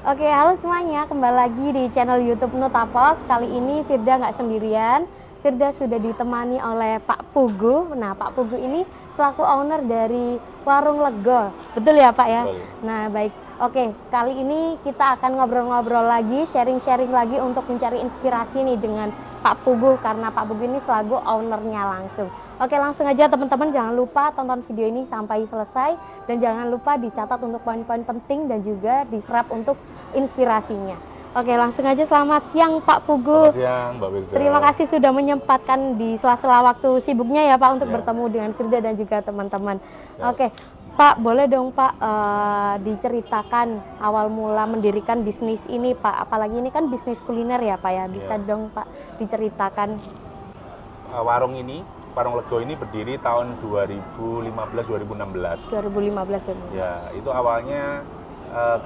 Oke, halo semuanya, kembali lagi di channel YouTube Nutapos. Kali ini Firda nggak sendirian. Firda sudah ditemani oleh Pak Pugu. Nah, Pak Pugu ini selaku owner dari Warung Lego. Betul ya, Pak ya? Betul. Nah, baik. Oke, kali ini kita akan ngobrol-ngobrol lagi, sharing-sharing lagi untuk mencari inspirasi nih dengan Pak Pugu, karena Pak Pugu ini selaku ownernya langsung. Oke, langsung aja teman-teman, jangan lupa tonton video ini sampai selesai dan jangan lupa dicatat untuk poin-poin penting dan juga diserap untuk inspirasinya. Oke, langsung aja, selamat siang Pak Pugu. Selamat siang Mbak Firda. Terima kasih sudah menyempatkan di sela-sela waktu sibuknya ya Pak untuk Ya. bertemu dengan Firda dan juga teman-teman. Ya. Oke, Pak, boleh dong Pak diceritakan awal mula mendirikan bisnis ini Pak, apalagi ini kan bisnis kuliner ya Pak ya, bisa Ya. dong Pak diceritakan. Warung Lego ini berdiri tahun 2015-2016. 2015 dong. Ya, itu awalnya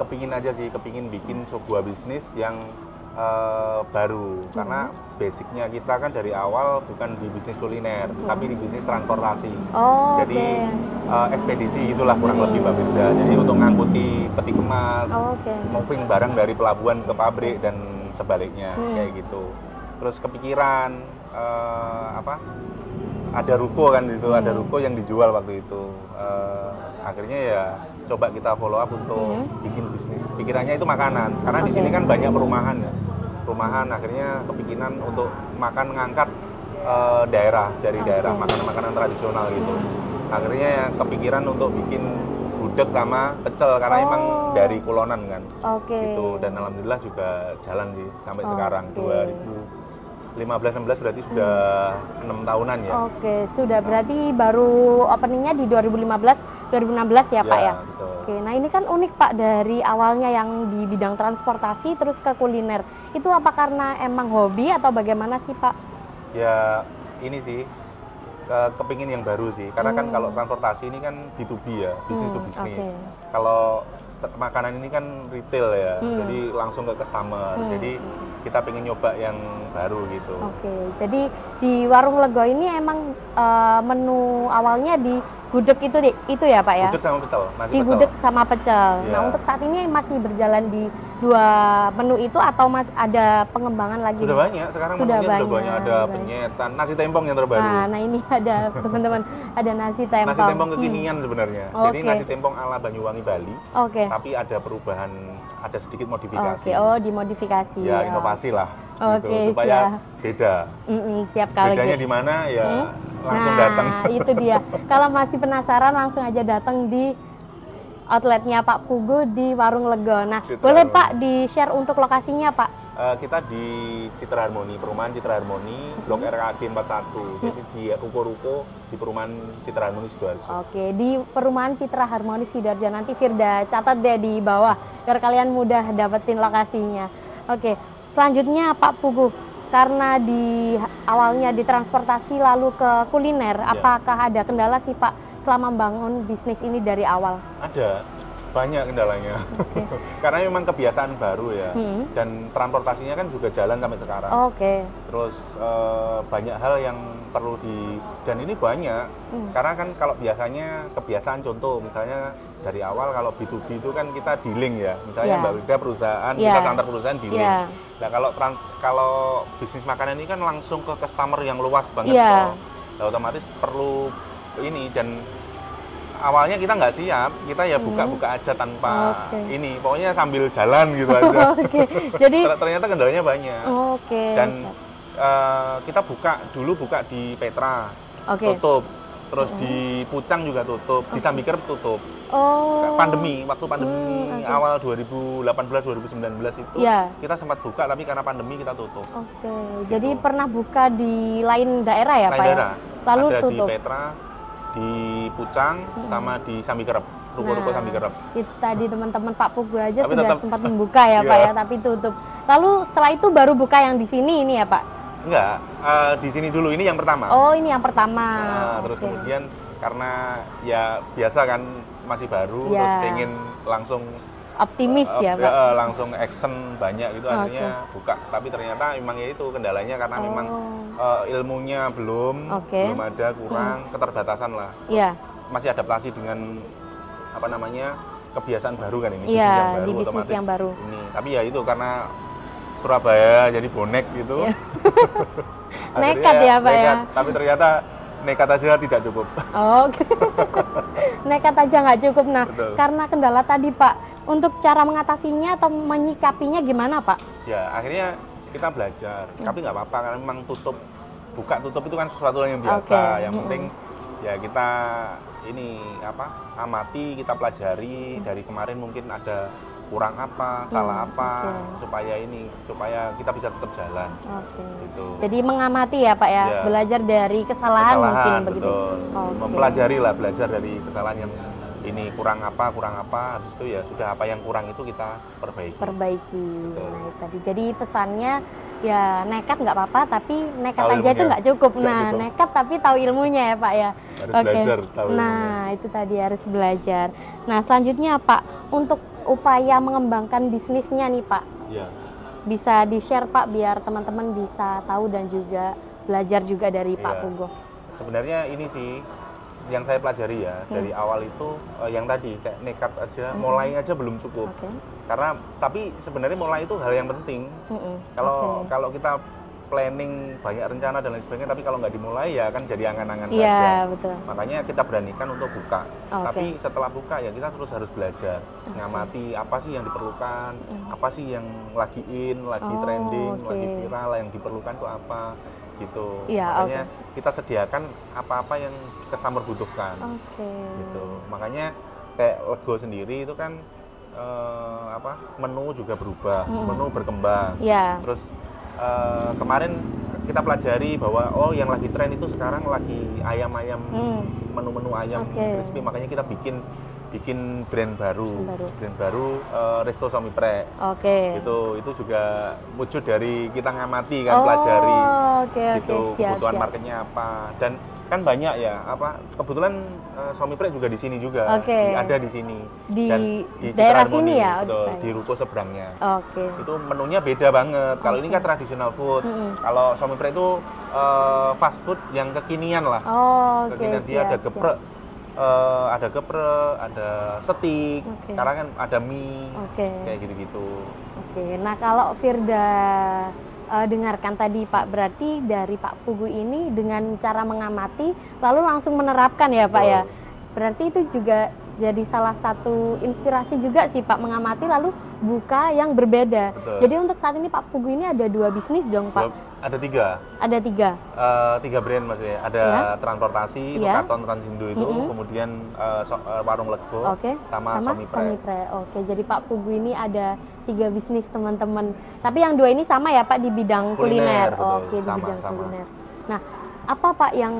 kepingin aja sih, kepingin bikin sebuah bisnis yang baru. Karena basicnya kita kan dari awal bukan di bisnis kuliner, tapi di bisnis transportasi. Oh, Jadi ekspedisi itulah kurang lebih Mbak Firda. Jadi untuk ngangkuti peti kemas, Oke. moving barang dari pelabuhan ke pabrik dan sebaliknya, kayak gitu. Terus kepikiran ada ruko kan gitu, ada ruko yang dijual waktu itu. Akhirnya ya coba kita follow up untuk bikin bisnis. Pikirannya itu makanan, karena di sini kan banyak perumahan ya. Perumahan, akhirnya kepikiran untuk ngangkat daerah, dari daerah makanan-makanan tradisional gitu. Akhirnya ya kepikiran untuk bikin gudeg sama pecel, karena emang dari Kulonan kan. Gitu, dan alhamdulillah juga jalan sih sampai sekarang 2015-16 berarti sudah 6 tahunan ya. Oke, sudah berarti baru openingnya di 2015-2016 ya Pak ya? Betul. Oke, nah ini kan unik Pak, dari awalnya yang di bidang transportasi terus ke kuliner. Itu apa karena emang hobi atau bagaimana sih Pak? Ya ini sih, kepingin yang baru sih. Karena kan kalau transportasi ini kan B2B ya, bisnis to bisnis. Kalau makanan ini kan retail ya, jadi langsung ke customer. Jadi kita pengen nyoba yang baru gitu. Oke, jadi di Warung Lego ini emang menu awalnya di gudeg itu ya Pak ya? Gudeg sama pecel, nasi Di pecel. gudeg sama pecel. Iya. Nah, untuk saat ini masih berjalan di dua menu itu atau ada pengembangan lagi? Sudah nih? banyak, sekarang Sudah menunya sudah banyak. banyak. Ada penyetan, nasi tempong yang terbaru. Nah, ini ada teman-teman, ada nasi tempong. Nasi tempong kekinian sebenarnya. Jadi Oke. nasi tempong ala Banyuwangi Bali, Oke. tapi ada perubahan, ada sedikit modifikasi. Oke, oh dimodifikasi. Ya inovasi lah, Oke, gitu, supaya siap. beda. Siap kalau Bedanya gitu. di mana ya langsung Nah, datang. itu dia. Kalau masih penasaran langsung aja datang di outletnya Pak Pugu di Warung Lego. Nah, Citra boleh Harmoni. Pak di-share untuk lokasinya Pak? Kita di Citra Harmoni, perumahan Citra Harmoni, Blok RKG 41. Jadi di ruko-ruko di perumahan Citra Harmoni Sidoarjo. Oke, di perumahan Citra Harmoni Sidoarjo. Nanti Firda catat deh di bawah biar kalian mudah dapetin lokasinya. Oke, selanjutnya Pak Pugu, karena di awalnya di transportasi lalu ke kuliner, apakah ada kendala sih Pak selama membangun bisnis ini dari awal? Ada, banyak kendalanya. Karena memang kebiasaan baru ya. Dan transportasinya kan juga jalan sampai sekarang. Oke. Terus banyak hal yang perlu dan ini banyak. Karena kan kalau biasanya kebiasaan, contoh misalnya dari awal kalau B2B itu kan kita dealing ya. Misalnya Mbak Wida perusahaan, kita antar perusahaan dealing. Nah kalau bisnis makanan ini kan langsung ke customer yang luas banget. Nah, otomatis perlu ini, dan awalnya kita nggak siap, kita ya buka-buka aja tanpa ini, pokoknya sambil jalan gitu aja. Jadi ternyata kendalanya banyak. Dan kita buka di Petra, tutup. Terus di Pucang juga tutup, di Sambikerep tutup. Waktu pandemi awal 2018-2019 itu kita sempat buka, tapi karena pandemi kita tutup. Jadi pernah buka di lain daerah ya Pak? Daerah. Lalu ada tutup. Di Petra, di Pucang, sama di Sambikerep, ruko-ruko Sambikerep. Tadi teman-teman Pak Pugu aja Tapi sudah tetap, sempat membuka ya Pak ya, tapi tutup. Lalu setelah itu baru buka yang di sini ini ya Pak? Enggak, di sini dulu, ini yang pertama. Oh, ini yang pertama. Terus kemudian karena ya biasa kan masih baru, terus pengen langsung optimis ya Pak? langsung action banyak gitu, akhirnya buka. Tapi ternyata memang ya itu kendalanya, karena memang ilmunya belum ada, kurang, keterbatasan lah. Masih adaptasi dengan kebiasaan baru kan ini, Iya, bisnis yang baru, di bisnis otomatis yang baru. ini. Tapi ya itu karena Surabaya jadi bonek gitu. Iya. Akhirnya Nekat ya, Pak ya? nekat. Tapi ternyata nekat aja tidak cukup. Oke. Nekat aja nggak cukup. Nah, Betul. karena kendala tadi Pak, untuk cara mengatasinya atau menyikapinya gimana Pak? Ya akhirnya kita belajar, tapi nggak apa-apa karena memang buka tutup itu kan sesuatu yang biasa. Oke. Yang penting ya kita ini amati, kita pelajari dari kemarin mungkin ada kurang apa, salah apa, supaya kita bisa tetap jalan. Oke. Gitu. Jadi mengamati ya Pak ya, Ya. belajar dari kesalahan mungkin begitu. Betul. Oke. Mempelajari lah, belajar dari kesalahan yang ini kurang apa, habis itu ya sudah apa yang kurang itu kita perbaiki. Perbaiki. Betul. Nah, itu tadi. Jadi pesannya ya nekat nggak apa-apa, tapi nekat Tahu aja itu ilmunya. nggak cukup. Nggak Nah, cukup. nekat tapi tahu ilmunya ya Pak ya. Harus Oke. belajar, tahu Nah, itu tadi harus belajar. Nah, selanjutnya Pak, untuk upaya mengembangkan bisnisnya nih Pak, Ya. bisa di-share Pak biar teman-teman bisa tahu dan juga belajar juga dari Pak Iya. Pugo. Sebenarnya ini sih yang saya pelajari ya dari awal itu yang tadi kayak nekat aja, mulai aja belum cukup. Oke. Karena tapi sebenarnya mulai itu hal yang penting. Kalau Oke. kalau kita planning banyak rencana dan lain sebagainya, tapi kalau nggak dimulai ya kan jadi angan-angan saja. Iya, betul. Makanya kita beranikan untuk buka. Oke. Tapi setelah buka ya kita terus harus belajar, ngamati apa sih yang diperlukan, apa sih yang lagi in, lagi Oh, trending, oke. lagi viral, yang diperlukan tuh apa gitu. Iya, Makanya kita sediakan apa-apa yang customer butuhkan. Oke. Gitu. Makanya kayak Lego sendiri itu kan menu juga berubah, menu berkembang. Iya. Terus kemarin kita pelajari bahwa yang lagi tren itu sekarang lagi ayam-ayam, menu-menu ayam Oke. crispy, makanya kita bikin brand baru Resto Somipre. Oke. Itu juga wujud dari kita ngamati kan, pelajari Oke, gitu siap, kebutuhan siap. marketnya apa, dan kan banyak ya kebetulan Somipre juga di sini juga. Oke. Ada di sini Di dan di daerah Citra sini Harmoni, ya? betul, Oke. di ruko seberangnya. Oke. Itu menunya beda banget. Kalau ini kan traditional food. Kalau Somipre itu fast food yang kekinian lah. Oh, oke. Kekinian dia ada geprek, ada steak, Oke. sekarang kan ada mie, Oke. kayak gitu-gitu. Oke. Nah, kalau Firda dengarkan tadi Pak, berarti dari Pak Pugu ini dengan cara mengamati lalu langsung menerapkan ya Pak ya. Berarti itu juga jadi salah satu inspirasi juga sih Pak, mengamati lalu buka yang berbeda. Betul. Jadi untuk saat ini Pak Pugu ini ada 2 bisnis dong Pak? Ada 3. Ada 3. 3 brand maksudnya. Ada Ya. transportasi, itu Ya. Karton Transindo itu, kemudian warung Lego, Oke. sama Somipre. Oke, jadi Pak Pugu ini ada 3 bisnis teman-teman. Tapi yang 2 ini sama ya Pak di bidang kuliner. Betul. Oke, di Sama, bidang sama. kuliner. Nah, apa Pak yang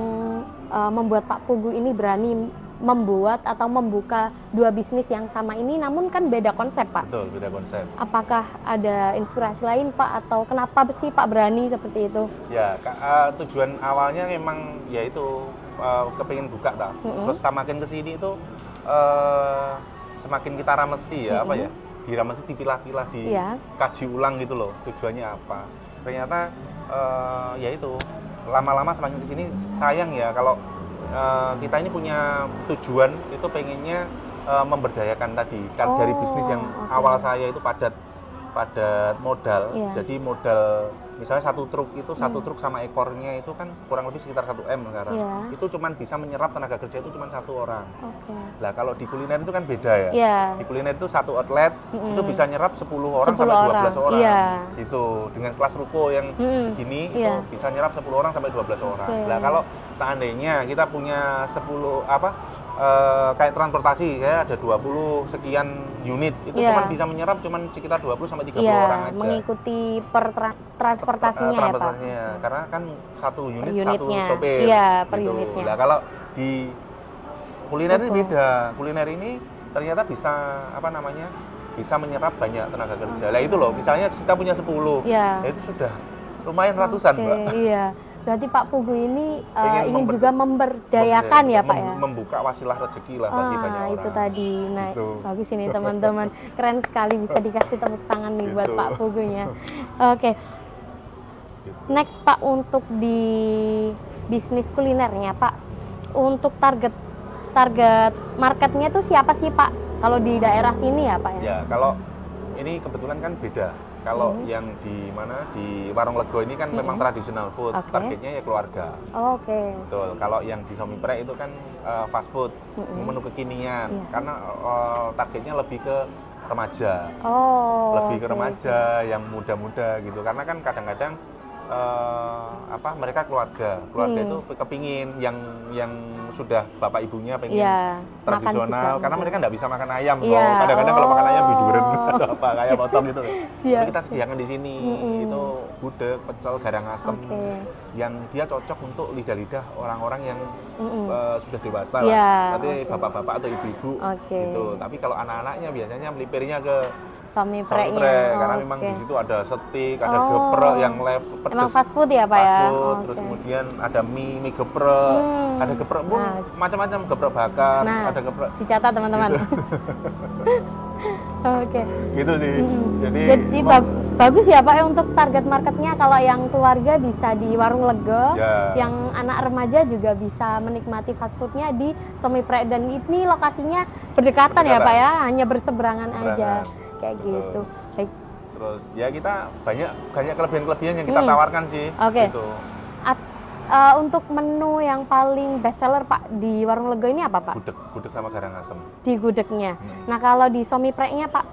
membuat Pak Pugu ini berani membuat atau membuka 2 bisnis yang sama ini, namun kan beda konsep Pak? Betul, beda konsep. Apakah ada inspirasi lain Pak, atau kenapa sih Pak berani seperti itu? Ya, tujuan awalnya memang yaitu kepingin buka ta. Terus semakin kesini itu semakin kita ramesi ya, apa ya? Diramesi, dipilah-pilah, dikaji ulang gitu loh. Tujuannya apa? Ternyata yaitu lama-lama semakin kesini sayang ya kalau kita ini punya tujuan itu pengennya memberdayakan tadi kan, dari bisnis yang awal saya itu padat modal. Jadi modal misalnya satu truk itu satu truk sama ekornya itu kan kurang lebih sekitar 1 M sekarang. Itu cuman bisa menyerap tenaga kerja itu cuma 1 orang. Nah kalau di kuliner itu kan beda ya. Di kuliner itu 1 outlet itu bisa nyerap 10 orang 10 sampai 12 orang. Iya. Itu dengan kelas ruko yang begini itu bisa nyerap 10 orang sampai 12 orang. Nah kalau seandainya kita punya 10 kayak transportasi, saya ada 20 sekian unit, itu cuma bisa menyerap cuma sekitar 20 sampai 30 orang aja. Mengikuti transportasinya ya Pak. Karena kan satu unit Per satu unitnya. sopir. Iya, per gitu. unitnya. Nah, kalau di kuliner ini beda. Kuliner ini ternyata bisa bisa menyerap banyak tenaga kerja. Lah itu loh, misalnya kita punya 10. Ya itu sudah lumayan ratusan, Mbak. Iya. Berarti Pak Pugu ini ingin juga memberdayakan ya Pak ya? Membuka wasilah rezeki lah bagi banyak orang. Itu tadi. Nah, Gitu. bagus ini teman-teman. Keren sekali, bisa dikasih tepuk tangan nih buat Gitu. Pak Pugunya. Oke. Next Pak, untuk di bisnis kulinernya Pak, untuk target marketnya tuh siapa sih Pak? Kalau di daerah sini ya Pak ya? Ya, kalau ini kebetulan kan beda. Kalau yang di mana di Warung Lego ini kan memang tradisional food, targetnya ya keluarga. Oke. Betul. Kalau yang di Somiprek itu kan fast food, menu kekinian. Karena targetnya lebih ke remaja. Lebih ke remaja yang muda-muda gitu. Karena kan kadang-kadang mereka keluarga itu kepingin yang sudah bapak ibunya pengen tradisional karena mereka nggak bisa makan ayam kadang-kadang kalau makan ayam biduren atau apa kayak potong gitu jadi kita sediakan di sini itu gudeg, pecel, garang asem yang dia cocok untuk lidah-lidah orang-orang yang sudah dewasa lah nanti bapak-bapak atau ibu-ibu gitu tapi kalau anak-anaknya biasanya melipirnya ke Somiprek karena memang di situ ada steak, ada geprek yang pedes. Emang fast food ya Pak ya? Terus kemudian ada mie geprek, ada geprek pun macam-macam, geprek bakar, ada geprek. Dicatat teman-teman. Gitu. Oke. Gitu sih. Jadi bagus ya Pak ya untuk target marketnya kalau yang keluarga bisa di Warung Lego, yang anak remaja juga bisa menikmati fast foodnya di Somiprek dan ini lokasinya berdekatan ya Pak ya, hanya berseberangan aja. Kayak gitu. Baik. Terus ya kita banyak kelebihan-kelebihan yang kita tawarkan sih. Gitu. Untuk menu yang paling best seller Pak di Warung Lego ini apa Pak? Gudeg sama garang asem. Di gudegnya. Nah kalau di Somipreknya Pak?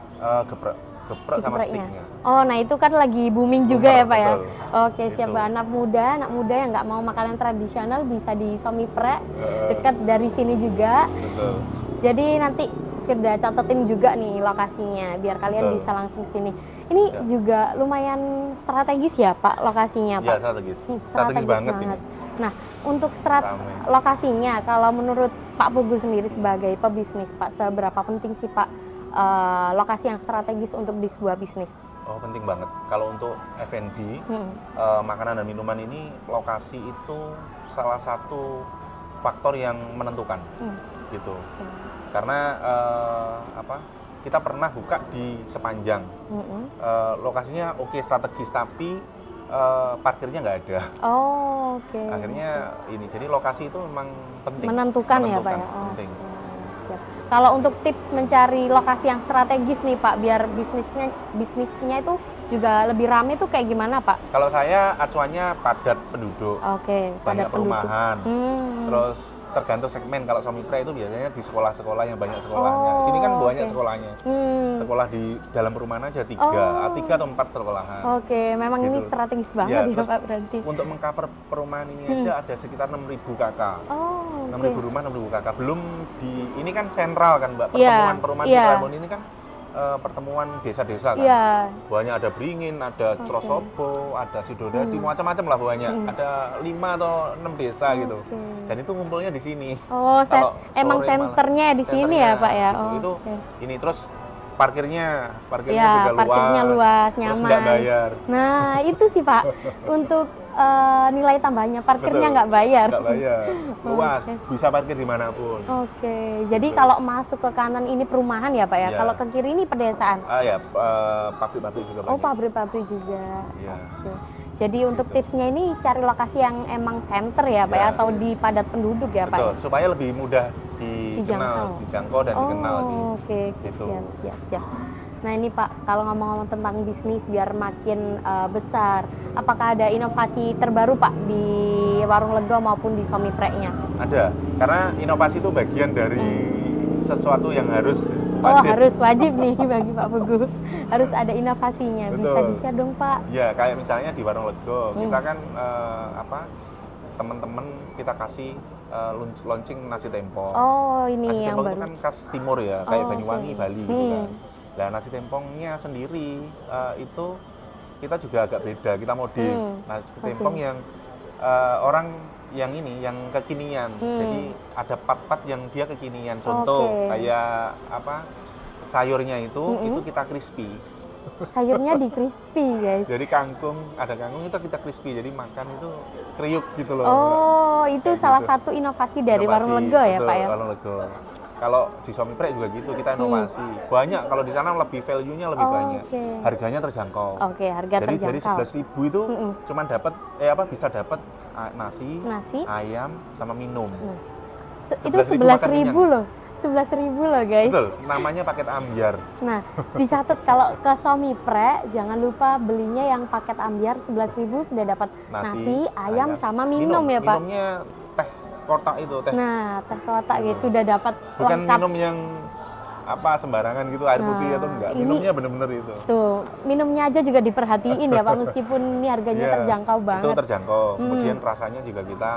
Geprek sama steaknya. Oh, nah itu kan lagi booming juga ya Pak ya? Oke, siap Pak. Anak muda yang nggak mau makanan tradisional bisa di Somiprek, dekat dari sini juga. Betul. Jadi nanti Firda catetin juga nih lokasinya biar kalian bisa langsung sini. Ini juga lumayan strategis ya Pak lokasinya Pak? Iya strategis banget ini. Nah untuk lokasinya kalau menurut Pak Pugu sendiri sebagai pebisnis Pak seberapa penting sih Pak lokasi yang strategis untuk di sebuah bisnis? Oh penting banget. Kalau untuk F&B makanan dan minuman ini lokasi itu salah satu faktor yang menentukan gitu. Karena kita pernah buka di Sepanjang lokasinya strategis tapi parkirnya nggak ada. Akhirnya ini jadi lokasi itu memang penting menentukan ya Pak ya penting. Siap. Kalau untuk tips mencari lokasi yang strategis nih Pak biar bisnisnya itu juga lebih ramai tuh kayak gimana Pak? Kalau saya acuannya padat penduduk, banyak perumahan, terus tergantung segmen. Kalau Somiprek itu biasanya di sekolah-sekolah yang banyak sekolahnya. Sini kan banyak sekolahnya. Sekolah di dalam perumahan aja 3 atau 4 sekolahan. Memang gitu. Ini strategis banget ya Pak berarti. Untuk mengcover perumahan ini aja ada sekitar 6.000 KK. 6.000 rumah, 6.000 KK. Belum ini kan sentral kan Mbak, perumahan Cirebon ini kan pertemuan desa-desa kan. Banyak ada Beringin, ada Trosobo, ada Sidodadi, macam-macam lah banyak. Ada 5 atau 6 desa gitu. Dan itu ngumpulnya di sini. Emang senternya di sini ya Pak ya. Itu ini terus parkirnya juga luas, nyaman. Terus nggak bayar. Nah itu sih Pak untuk nilai tambahnya parkirnya nggak bayar. Luas, bisa parkir dimanapun. Jadi kalau masuk ke kanan ini perumahan ya Pak ya. Kalau ke kiri ini pedesaan. Pabrik-pabrik juga banyak. Pabrik-pabrik juga. Jadi untuk tipsnya ini cari lokasi yang emang center ya Pak ya, atau di padat penduduk ya Pak. Betul, supaya lebih mudah dijangkau dan dikenal. Gitu. Siap. Nah ini Pak, kalau ngomong-ngomong tentang bisnis biar makin besar, apakah ada inovasi terbaru Pak di Warung Lego maupun di Somipreknya? Ada, karena inovasi itu bagian dari sesuatu yang harus wajib nih bagi Pak Pugu. Harus ada inovasinya. Betul. Bisa di-share dong Pak? Ya kayak misalnya di Warung Lego, kita kan teman-teman kita kasih launching nasi tempong. Ini nasi yang tempong baru. Itu kan khas timur ya, kayak Banyuwangi, Bali gitu kan. Nah nasi tempongnya sendiri itu kita juga agak beda, kita modif. Nasi tempong yang orang yang kekinian. Jadi ada part-part yang dia kekinian. Contoh kayak sayurnya itu kita crispy. Sayurnya di crispy guys. Jadi ada kangkung itu kita crispy. Jadi makan itu kriuk gitu loh. Itu salah satu inovasi dari Warung Lego ya Pak ya. Warung Lego. Kalau di Somiprek juga gitu, kita inovasi. Banyak, kalau di sana lebih value-nya lebih banyak. Harganya terjangkau. Harga jadi terjangkau. Dari 11.000 itu cuman dapat bisa dapat nasi, ayam sama minum. Itu 11.000 loh. 11.000 loh guys. Betul, namanya paket ambyar. Nah, dicatat kalau ke Somipre jangan lupa belinya yang paket ambyar 11.000 sudah dapat nasi, ayam sama minum ya Pak. Minumnya teh kotak itu teh. Nah, teh kotak guys sudah dapat bukan lengkap. Minum yang apa sembarangan gitu air putih atau enggak. Minumnya bener-bener itu. Tuh, minumnya aja juga diperhatiin ya Pak meskipun ini harganya terjangkau banget. Itu terjangkau. Kemudian rasanya juga kita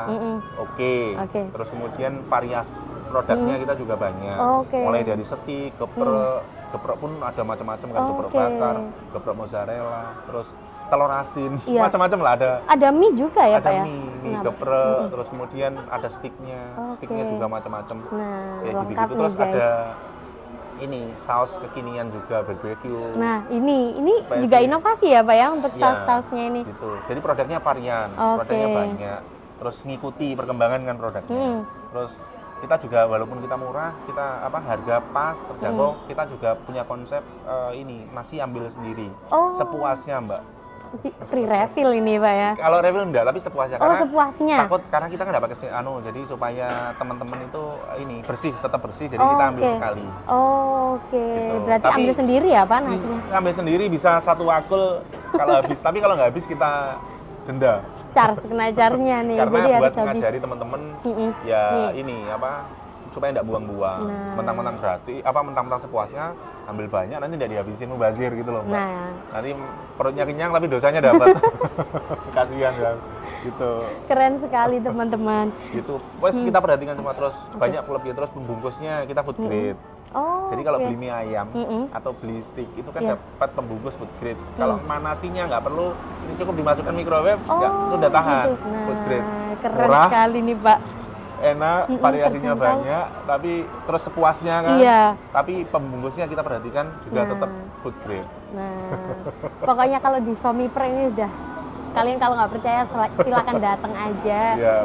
oke. Terus kemudian variasi produknya kita juga banyak. Mulai dari stik, geprek pun ada macam-macam kan, geprek bakar, geprek mozzarella, terus telur asin, macam-macam lah ada. Ada mie juga ya Pak ya? Ada mie geprek, terus kemudian ada stiknya, stiknya juga macam-macam. Nah, kayak lengkap gitu. Terus nih, guys. ada ini saus kekinian juga barbecue. Nah, ini juga inovasi ya Pak ya untuk saus-sausnya ini. Gitu. Jadi produknya varian, produknya banyak. Terus ngikuti perkembangan kan produknya. Terus kita juga walaupun kita murah, kita harga pas, terjangkau, kita juga punya konsep ini nasi ambil sendiri, sepuasnya Mbak. Free refill ini Pak ya? Kalau refill enggak, tapi sepuasnya. Sepuasnya. Takut karena kita kan nggak pakai jadi supaya teman-teman itu ini bersih, tetap bersih, jadi kita ambil sekali. Gitu. Berarti tapi, ambil sendiri ya Pak nasinya? Ambil sendiri bisa satu wakul kalau habis, tapi kalau nggak habis kita denda. Kena charge-nya nih. Karena jadi buat ngajari teman-teman ini supaya nggak buang-buang. Mentang-mentang gratis, mentang-mentang sepuasnya, ambil banyak nanti tidak dihabisin mubazir gitu loh Mbak. Nanti perutnya kenyang tapi dosanya dapat. Kasihan kan. Gitu. Keren sekali teman-teman. Gitu. Wes kita perhatikan semua terus banyak lebih terus pembungkusnya kita food grade. Jadi kalau beli mie ayam atau beli steak itu kan dapat pembungkus food grade. Kalau nasinya nggak perlu, ini cukup dimasukkan microwave, itu udah tahan. Gitu. Nah, food grade. Keren murah sekali nih Pak. Enak, variasinya banyak, tapi terus sepuasnya kan. Tapi pembungkusnya kita perhatikan juga tetap food grade. Nah, pokoknya kalau di Somipre ini udah, kalian kalau nggak percaya silakan datang aja,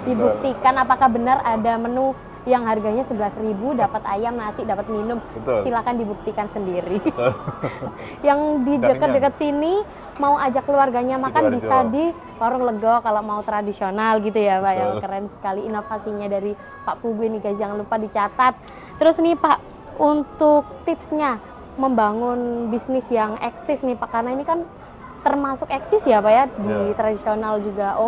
dibuktikan apakah benar ada menu yang harganya 11.000 dapat ayam, nasi, dapat minum. Silakan dibuktikan sendiri. Yang di dekat-dekat sini mau ajak keluarganya makan bisa di Warung Lego kalau mau tradisional gitu ya Pak ya. Keren sekali inovasinya dari Pak Pugu ini guys, jangan lupa dicatat. Terus nih Pak, untuk tipsnya membangun bisnis yang eksis nih Pak, karena ini kan termasuk eksis ya Pak ya, di tradisional juga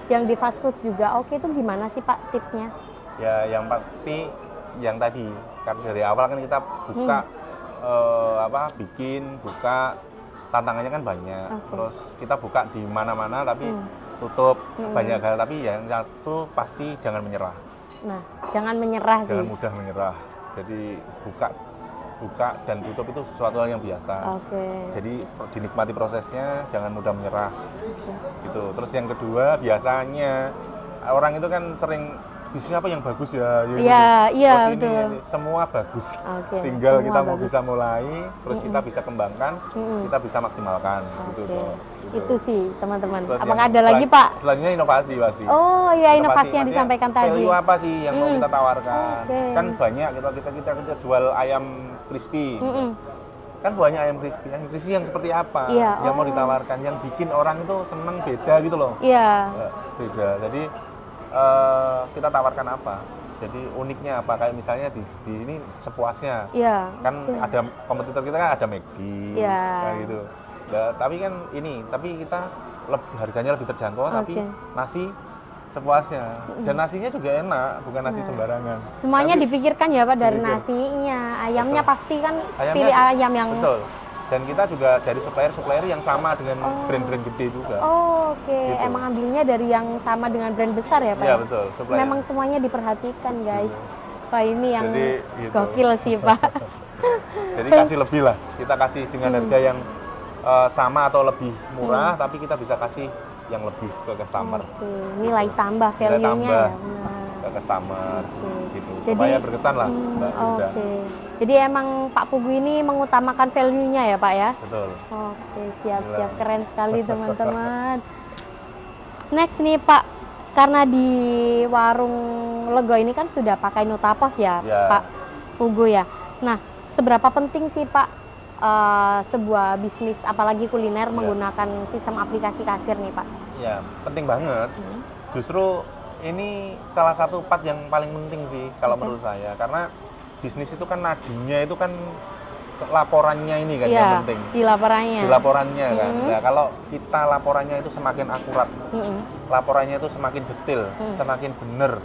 yang di fast food juga itu gimana sih Pak tipsnya? Ya yang pasti yang tadi kan dari awal kan kita buka buka tantangannya kan banyak. Terus kita buka di mana-mana tapi tutup banyak hal, tapi yang satu pasti jangan menyerah. Nah, jangan menyerah sih. Jangan mudah menyerah. Jadi buka dan tutup itu sesuatu hal yang biasa. Jadi dinikmati prosesnya, jangan mudah menyerah. Gitu. Terus yang kedua, biasanya orang itu kan sering bisnis apa yang bagus ya? Iya, betul. Ini, semua bagus. Tinggal kita mau bisa mulai, terus kita bisa kembangkan, kita bisa maksimalkan. Gitu. Itu sih teman-teman. Apakah ada lagi Pak? Selanjutnya inovasi pasti. Inovasi yang disampaikan tadi. Value apa sih yang mau kita tawarkan? Kan banyak kita jual ayam crispy. Kan banyak ayam crispy yang seperti apa yang mau ditawarkan, yang bikin orang itu seneng beda gitu loh. Beda. Jadi kita tawarkan apa? Jadi uniknya apa? Kayak misalnya di ini sepuasnya. Kan ada kompetitor kita kan ada McD, kayak gitu. Tapi kan tapi kita harganya lebih terjangkau, tapi nasi sepuasnya. Dan nasinya juga enak, bukan nasi sembarangan. Semuanya dipikirkan ya Pak, dari nasinya, ayamnya pasti kan pilih ayam yang. Betul. Dan kita juga dari supplier yang sama dengan brand-brand gede juga. Gitu. Emang ambilnya dari yang sama dengan brand besar ya Pak? Iya betul. Supplier. Memang semuanya diperhatikan guys. Pak ini yang gokil sih Pak. Jadi kasih lebih lah. Kita kasih dengan harga yang sama atau lebih murah, tapi kita bisa kasih yang lebih ke customer. Nilai tambah value-nya ya. Ke customer gitu. Supaya berkesan lah Mbak Yuda. Jadi emang Pak Pugu ini mengutamakan value-nya ya Pak ya? Betul. Siap-siap, keren sekali teman-teman. Next nih Pak, karena di Warung Lego ini kan sudah pakai Nutapos ya Pak Pugu ya. Nah, seberapa penting sih Pak sebuah bisnis apalagi kuliner menggunakan sistem aplikasi kasir nih Pak? Ya, penting banget. Justru ini salah satu part yang paling penting sih kalau menurut saya, karena bisnis itu kan nadinya itu kan laporannya ini kan Iya, yang penting. di laporannya. Di laporannya kan. Nah, kalau kita laporannya itu semakin akurat, laporannya itu semakin detail, semakin benar,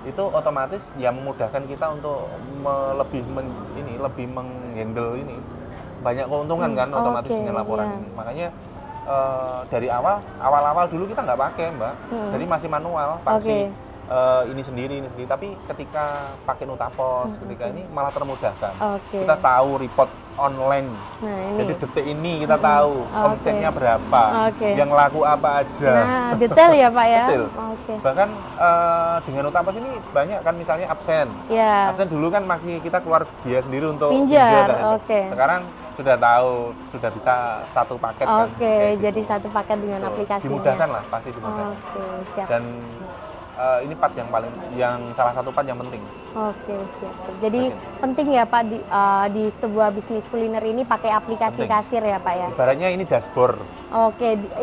itu otomatis ya memudahkan kita untuk lebih menghandle ini banyak keuntungan kan otomatis dengan laporan ini. Makanya dari awal dulu kita nggak pakai Mbak, jadi masih manual, pakai ini sendiri. Tapi ketika pakai Nutapos, ketika ini malah termudahkan. Kita tahu report online. Nah, jadi detik ini kita tahu omsetnya berapa, yang laku apa aja. Nah, detail ya Pak ya. Detail. Bahkan dengan Nutapos ini banyak kan misalnya absen. Absen dulu kan masih kita keluar biaya sendiri untuk pinjar. Sekarang sudah tahu, sudah bisa satu paket kan. Jadi gitu. Satu paket dengan aplikasinya. Dimudahkan lah, pasti dimudahkan. Siap. Dan ini part yang salah satu part yang penting. Siap. Jadi penting ya Pak di sebuah bisnis kuliner ini pakai aplikasi kasir ya Pak ya. Ibaratnya ini dashboard.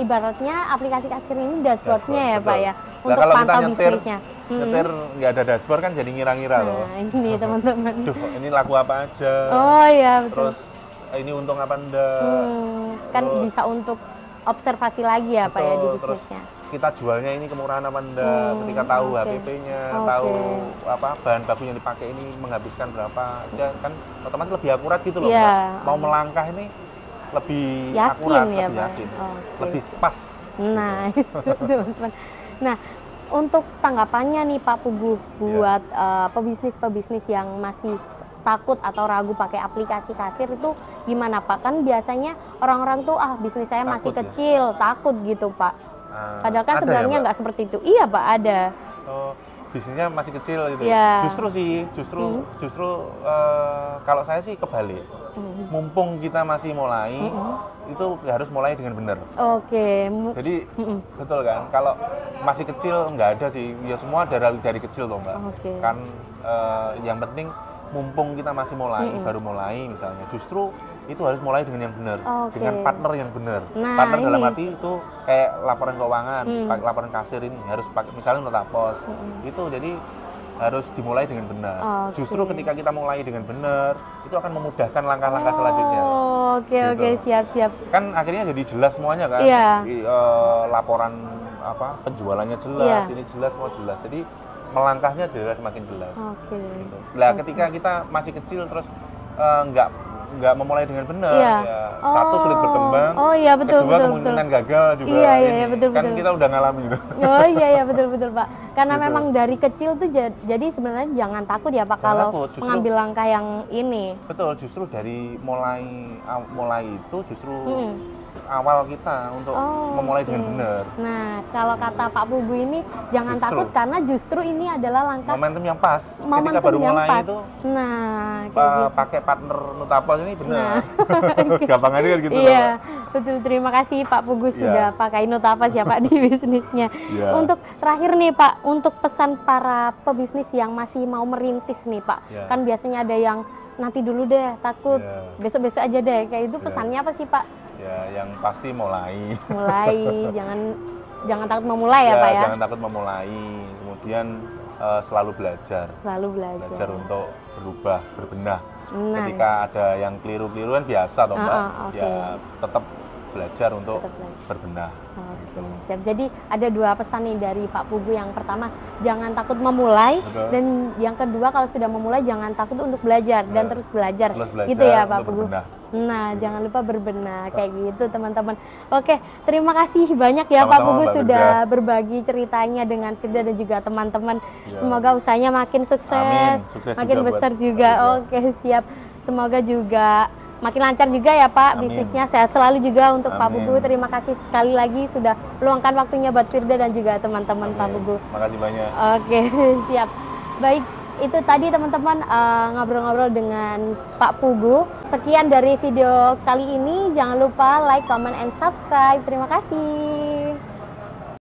Ibaratnya aplikasi kasir ini dashboardnya ya betul. Pak ya. Nah, untuk kalau pantau kita bisnisnya. Nyetir nggak ada dashboard kan jadi ngira-ngira loh. Ini teman-teman. Ini laku apa aja. Betul. Terus ini untung apa enggak. Kan bisa untuk observasi lagi ya Pak ya di bisnisnya. Kita jualnya ini kemurahan apa enggak, ketika tahu HPP-nya, tahu apa bahan baku yang dipakai ini menghabiskan berapa aja, kan otomatis lebih akurat gitu loh. Mau melangkah ini lebih yakin akurat, ya, lebih yakin, lebih pas. Nah, itu teman-teman. Nah, untuk tanggapannya nih Pak Puguh buat pebisnis-pebisnis yang masih takut atau ragu pakai aplikasi kasir itu gimana Pak? Kan biasanya orang-orang tuh bisnis saya masih kecil, takut gitu Pak. Padahal kan sebenarnya nggak seperti itu. Iya Pak, ada. Bisnisnya masih kecil gitu. Justru kalau saya sih kebalik. Mumpung kita masih mulai, itu harus mulai dengan benar. Jadi betul kan? Kalau masih kecil nggak ada sih. Ya semua dari kecil loh Mbak. Kan yang penting mumpung kita masih mulai, baru mulai misalnya. Justru itu harus mulai dengan yang benar, dengan partner yang benar. Partner dalam arti itu kayak laporan keuangan, laporan kasir ini harus pakai misalnya Nutapos. Itu jadi harus dimulai dengan benar. Justru ketika kita mulai dengan benar, itu akan memudahkan langkah-langkah selanjutnya. Siap. Kan akhirnya jadi jelas semuanya kan. Laporan penjualannya jelas, ini jelas, semua jelas. Jadi melangkahnya jelas, semakin jelas. Gitu. Nah, ketika kita masih kecil terus nggak memulai dengan benar, satu sulit berkembang, kedua kemungkinan gagal juga. Betul. Kan kita udah ngalamin gitu. Betul Pak. Karena memang dari kecil tuh jadi sebenarnya jangan takut ya Pak kalau mengambil langkah yang ini. Betul, justru dari mulai itu justru awal kita untuk memulai dengan benar. Nah, kalau kata Pak Puguh ini jangan takut karena justru ini adalah langkah momentum yang pas. Ketika baru mulai itu, pakai partner Nutapos ini benar. Gampang aja gitu. Betul. Terima kasih Pak Puguh sudah pakai Nutapos ya Pak di bisnisnya. Untuk terakhir nih Pak, untuk pesan para pebisnis yang masih mau merintis nih Pak, kan biasanya ada yang nanti dulu deh, takut besok-besok aja deh, kayak itu pesannya apa sih Pak? Yang pasti mulai, jangan takut memulai ya Pak ya. Jangan takut memulai, kemudian selalu belajar untuk berubah, berbenah. Ketika ada yang keliru-keliru kan biasa toh Mbak, tetap belajar untuk berbenah. Siap. Jadi ada dua pesan nih dari Pak Puguh. Yang pertama, jangan takut memulai, dan yang kedua kalau sudah memulai jangan takut untuk belajar dan terus belajar. Gitu ya Pak Puguh. Nah, jangan lupa berbenah kayak gitu teman-teman. Oke, terima kasih banyak ya Pak Puguh sudah berbagi ceritanya dengan Firda dan juga teman-teman. Semoga usahanya makin sukses, makin besar juga. Oke, siap. Semoga juga makin lancar juga ya Pak bisnisnya. Sehat selalu juga untuk Pak Puguh. Terima kasih sekali lagi sudah meluangkan waktunya buat Firda dan juga teman-teman Pak Puguh. Makasih banyak. Oke, siap. Baik, itu tadi teman-teman ngobrol-ngobrol dengan Pak Puguh. Sekian dari video kali ini. Jangan lupa like, comment, and subscribe. Terima kasih.